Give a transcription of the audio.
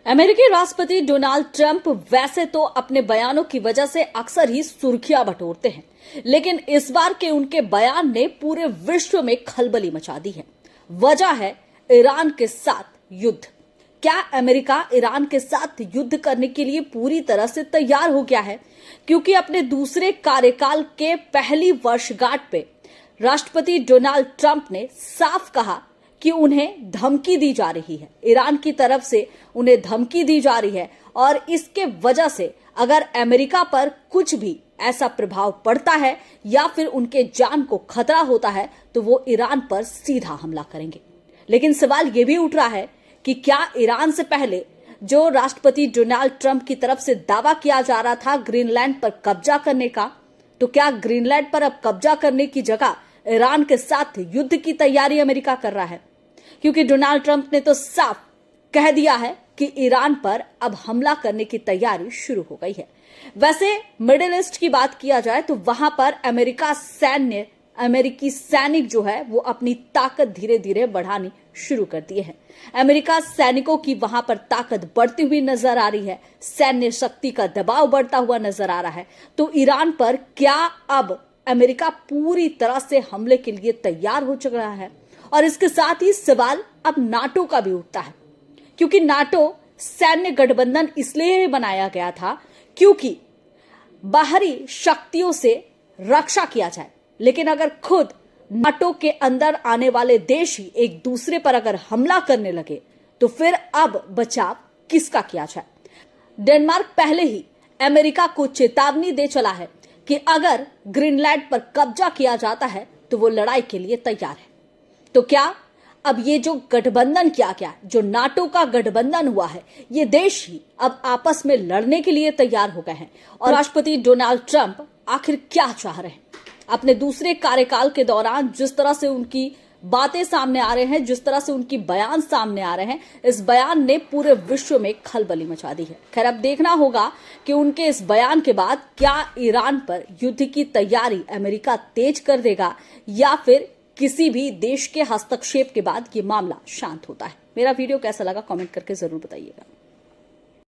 अमेरिकी राष्ट्रपति Donald Trump वैसे तो अपने बयानों की वजह से अक्सर ही सुर्खियां बटोरते हैं, लेकिन इस बार के उनके बयान ने पूरे विश्व में खलबली मचा दी है। वजह है ईरान के साथ युद्ध। क्या अमेरिका ईरान के साथ युद्ध करने के लिए पूरी तरह से तैयार हो गया है? क्योंकि अपने दूसरे कार्यकाल के पहली वर्षगांठ पे राष्ट्रपति डोनाल्ड ट्रंप ने साफ कहा कि उन्हें धमकी दी जा रही है, ईरान की तरफ से उन्हें धमकी दी जा रही है और इसके वजह से अगर अमेरिका पर कुछ भी ऐसा प्रभाव पड़ता है या फिर उनके जान को खतरा होता है तो वो ईरान पर सीधा हमला करेंगे। लेकिन सवाल ये भी उठ रहा है कि क्या ईरान से पहले जो राष्ट्रपति डोनाल्ड ट्रंप की तरफ से दावा किया जा रहा था ग्रीनलैंड पर कब्जा करने का, तो क्या ग्रीनलैंड पर अब कब्जा करने की जगह ईरान के साथ युद्ध की तैयारी अमेरिका कर रहा है? क्योंकि डोनाल्ड ट्रंप ने तो साफ कह दिया है कि ईरान पर अब हमला करने की तैयारी शुरू हो गई है। वैसे मिडिल ईस्ट की बात किया जाए तो वहां पर अमेरिकी सैनिक जो है वो अपनी ताकत धीरे धीरे बढ़ानी शुरू कर दिए हैं। अमेरिका सैनिकों की वहां पर ताकत बढ़ती हुई नजर आ रही है, सैन्य शक्ति का दबाव बढ़ता हुआ नजर आ रहा है। तो ईरान पर क्या अब अमेरिका पूरी तरह से हमले के लिए तैयार हो चुका है? और इसके साथ ही सवाल अब नाटो का भी उठता है, क्योंकि नाटो सैन्य गठबंधन इसलिए बनाया गया था क्योंकि बाहरी शक्तियों से रक्षा किया जाए। लेकिन अगर खुद नाटो के अंदर आने वाले देश ही एक दूसरे पर अगर हमला करने लगे तो फिर अब बचाव किसका किया जाए? डेनमार्क पहले ही अमेरिका को चेतावनी दे चला है कि अगर ग्रीनलैंड पर कब्जा किया जाता है तो वो लड़ाई के लिए तैयार है। तो क्या अब ये जो गठबंधन किया गया, जो नाटो का गठबंधन हुआ है, ये देश ही अब आपस में लड़ने के लिए तैयार हो गए हैं? और राष्ट्रपति डोनाल्ड ट्रंप आखिर क्या चाह रहे हैं? अपने दूसरे कार्यकाल के दौरान जिस तरह से उनकी बातें सामने आ रहे हैं, जिस तरह से उनकी बयान सामने आ रहे हैं, इस बयान ने पूरे विश्व में खलबली मचा दी है। खैर, अब देखना होगा कि उनके इस बयान के बाद क्या ईरान पर युद्ध की तैयारी अमेरिका तेज कर देगा या फिर किसी भी देश के हस्तक्षेप के बाद ये मामला शांत होता है। मेरा वीडियो कैसा लगा कमेंट करके जरूर बताइएगा।